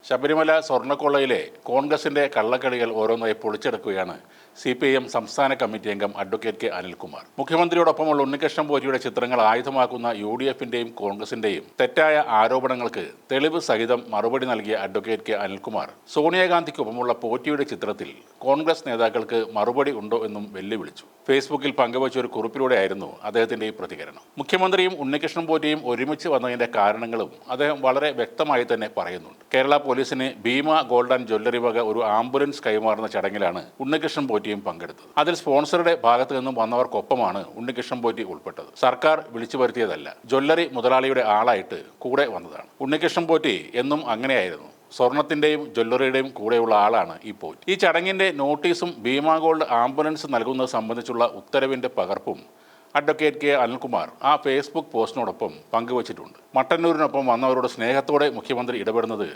ശബരിമല സ്വർണ്ണക്കൊള്ളയിലെ കോൺഗ്രസിന്റെ കള്ളക്കളികൾ ഓരോന്നായി പൊളിച്ചെടുക്കുകയാണ് CPIM സംസ്ഥാന കമ്മിറ്റി അംഗം അഡ്വക്കേറ്റ് കെ അനിൽകുമാർ. മുഖ്യമന്ത്രിയോടൊപ്പമുള്ള ഉണ്ണികൃഷ്ണൻ പോറ്റിയുടെ ചിത്രങ്ങൾ ആയുധമാക്കുന്ന UDFന്റെയും കോൺഗ്രസിന്റെയും തെറ്റായ ആരോപണങ്ങൾക്ക് തെളിവ് സഹിതം മറുപടി നൽകിയ അഡ്വക്കേറ്റ് കെ അനിൽകുമാർ സോണിയാഗാന്ധിക്കൊപ്പമുള്ള പോറ്റിയുടെ ചിത്രത്തിൽ കോൺഗ്രസ് നേതാക്കൾക്ക് മറുപടി ഉണ്ടോ എന്നും വെല്ലുവിളിച്ചു. ഫേസ്ബുക്കിൽ പങ്കുവച്ച ഒരു കുറിപ്പിലൂടെയായിരുന്നു അദ്ദേഹത്തിന്റെ ഈ പ്രതികരണം. മുഖ്യമന്ത്രിയും ഉണ്ണികൃഷ്ണൻ പോറ്റിയും ഒരുമിച്ച് വന്നതിന്റെ കാരണങ്ങളും അദ്ദേഹം വളരെ വ്യക്തമായി തന്നെ പറയുന്നുണ്ട്. കേരള പോലീസിന് ഭീമ ഗോൾഡ് ആൻഡ് ജ്വല്ലറി വക ഒരു ആംബുലൻസ് കൈമാറുന്ന ചടങ്ങിലാണ് ഉണ്ണികൃഷ്ണൻ പോറ്റിയും പങ്കെടുത്തത്. അതിൽ സ്പോൺസറുടെ ഭാഗത്തു നിന്നും വന്നവർക്കൊപ്പമാണ് ഉണ്ണികൃഷ്ണൻ പോറ്റി ഉൾപ്പെട്ടത്. സർക്കാർ വിളിച്ചു വരുത്തിയതല്ല, ജ്വല്ലറി മുതലാളിയുടെ ആളായിട്ട് കൂടെ വന്നതാണ്. ഉണ്ണികൃഷ്ണൻ പോറ്റി എന്നും അങ്ങനെയായിരുന്നു. സ്വർണത്തിന്റെയും ജ്വല്ലറിയുടെയും കൂടെയുള്ള ആളാണ് ഈ പോറ്റി. ഈ ചടങ്ങിന്റെ നോട്ടീസും ഭീമ ഗോൾഡ് ആംബുലൻസ് നൽകുന്നത് സംബന്ധിച്ചുള്ള ഉത്തരവിന്റെ പകർപ്പും അഡ്വക്കേറ്റ് കെ അനിൽകുമാർ ആ ഫേസ്ബുക്ക് പോസ്റ്റിനോടൊപ്പം പങ്കുവച്ചിട്ടുണ്ട്. മട്ടന്നൂരിനൊപ്പം വന്നവരോട് സ്നേഹത്തോടെ മുഖ്യമന്ത്രി ഇടപെടുന്നത്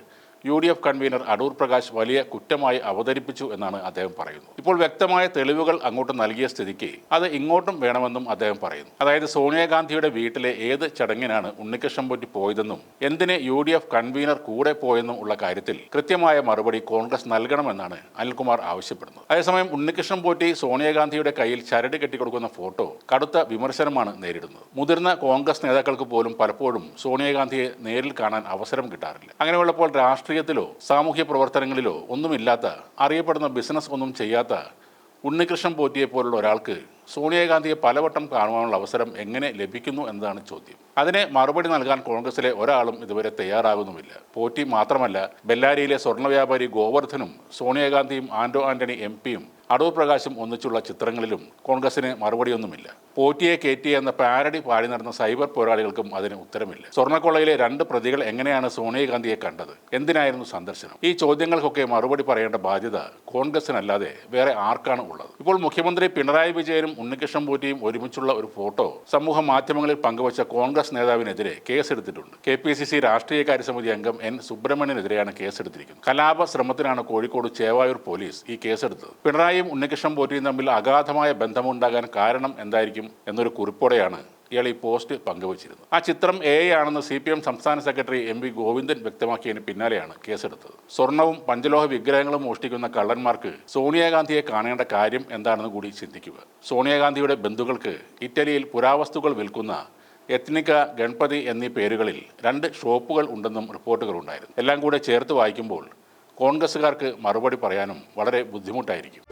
UDF കൺവീനർ അടൂർ പ്രകാശ് വലിയ കുറ്റമായി അവതരിപ്പിച്ചു എന്നാണ് അദ്ദേഹം പറയുന്നത്. ഇപ്പോൾ വ്യക്തമായ തെളിവുകൾ അങ്ങോട്ട് നൽകിയ സ്ഥിതിക്ക് അത് ഇങ്ങോട്ടും വേണമെന്നും അദ്ദേഹം പറയുന്നു. അതായത് സോണിയാഗാന്ധിയുടെ വീട്ടിലെ ഏത് ചടങ്ങിനാണ് ഉണ്ണികൃഷ്ണൻ പോറ്റി പോയതെന്നും എന്തിന് UDF കൺവീനർ കൂടെ പോയെന്നും ഉള്ള കാര്യത്തിൽ കൃത്യമായ മറുപടി കോൺഗ്രസ് നൽകണമെന്നാണ് അനിൽകുമാർ ആവശ്യപ്പെടുന്നത്. അതേസമയം ഉണ്ണികൃഷ്ണൻ പോറ്റി സോണിയാഗാന്ധിയുടെ കയ്യിൽ ചരട് കെട്ടിക്കൊടുക്കുന്ന ഫോട്ടോ കടുത്ത വിമർശനമാണ് നേരിടുന്നത്. മുതിർന്ന കോൺഗ്രസ് നേതാക്കൾക്ക് പോലും പലപ്പോഴും സോണിയാഗാന്ധിയെ നേരിൽ കാണാൻ അവസരം കിട്ടാറില്ല. അങ്ങനെയുള്ളപ്പോൾ രാഷ്ട്രീയത്തിലോ സാമൂഹ്യ പ്രവർത്തനങ്ങളിലോ ഒന്നുമില്ലാത്ത, അറിയപ്പെടുന്ന ബിസിനസ് ഒന്നും ചെയ്യാത്ത ഉണ്ണികൃഷ്ണൻ പോറ്റിയെ പോലുള്ള ഒരാൾക്ക് സോണിയാഗാന്ധിയെ പലവട്ടം കാണുവാനുള്ള അവസരം എങ്ങനെ ലഭിക്കുന്നു എന്നതാണ് ചോദ്യം. അതിനെ മറുപടി നൽകാൻ കോൺഗ്രസിലെ ഒരാളും ഇതുവരെ തയ്യാറാകുന്നുമില്ല. പോറ്റി മാത്രമല്ല, ബെല്ലാരിയിലെ സ്വർണ്ണ വ്യാപാരി ഗോവർദ്ധനും സോണിയാഗാന്ധിയും ആന്റോ ആന്റണി MPയും അടൂർ പ്രകാശും ഒന്നിച്ചുള്ള ചിത്രങ്ങളിലും കോൺഗ്രസിന് മറുപടിയൊന്നുമില്ല. പോറ്റിയെ കയറ്റി എന്ന പാരഡി പാടി നടന്ന സൈബർ പോരാളികൾക്കും അതിന് ഉത്തരമില്ല. സ്വർണ്ണക്കൊള്ളയിലെ 2 പ്രതികൾ എങ്ങനെയാണ് സോണിയാഗാന്ധിയെ കണ്ടത്? എന്തിനായിരുന്നു സന്ദർശനം? ഈ ചോദ്യങ്ങൾക്കൊക്കെ മറുപടി പറയേണ്ട ബാധ്യത കോൺഗ്രസിനല്ലാതെ വേറെ ആർക്കാണ് ഉള്ളത്? ഇപ്പോൾ മുഖ്യമന്ത്രി പിണറായി വിജയനും ഉണ്ണികൃഷ്ണൻ പോറ്റിയും ഒരുമിച്ചുള്ള ഒരു ഫോട്ടോ സമൂഹ മാധ്യമങ്ങളിൽ പങ്കുവച്ച കോൺഗ്രസ് നേതാവിനെതിരെ കേസെടുത്തിട്ടുണ്ട്. KPCC രാഷ്ട്രീയകാര്യ സമിതി അംഗം N സുബ്രഹ്മണ്യനെതിരെയാണ് കേസെടുത്തിരിക്കുന്നത്. കലാപ ശ്രമത്തിനാണ് കോഴിക്കോട് ചേവായൂർ പോലീസ് ഈ കേസെടുത്തത്. പിണറായിയും ഉണ്ണികൃഷ്ണൻ പോറ്റിയും തമ്മിൽ അഗാധമായ ബന്ധമുണ്ടാകാൻ കാരണം എന്തായിരിക്കും എന്നൊരു കുറിപ്പോടെയാണ് ഇയാൾ ഈ പോസ്റ്റ് പങ്കുവച്ചിരുന്നത്. ആ ചിത്രം AI ആണെന്ന് CPM സംസ്ഥാന സെക്രട്ടറി MV ഗോവിന്ദൻ വ്യക്തമാക്കിയതിന് പിന്നാലെയാണ് കേസെടുത്തത്. സ്വർണവും പഞ്ചലോഹ വിഗ്രഹങ്ങളും മോഷ്ടിക്കുന്ന കള്ളന്മാർക്ക് സോണിയാഗാന്ധിയെ കാണേണ്ട കാര്യം എന്താണെന്ന് കൂടി ചിന്തിക്കുക. സോണിയാഗാന്ധിയുടെ ബന്ധുക്കൾക്ക് ഇറ്റലിയിൽ പുരാവസ്തുക്കൾ വിൽക്കുന്ന എത്നിക ഗണപതി എന്നീ പേരുകളിൽ 2 ഷോപ്പുകൾ ഉണ്ടെന്നും റിപ്പോർട്ടുകളുണ്ടായിരുന്നു. എല്ലാം കൂടെ ചേർത്ത് വായിക്കുമ്പോൾ കോൺഗ്രസുകാർക്ക് മറുപടി പറയാനും വളരെ ബുദ്ധിമുട്ടായിരിക്കും.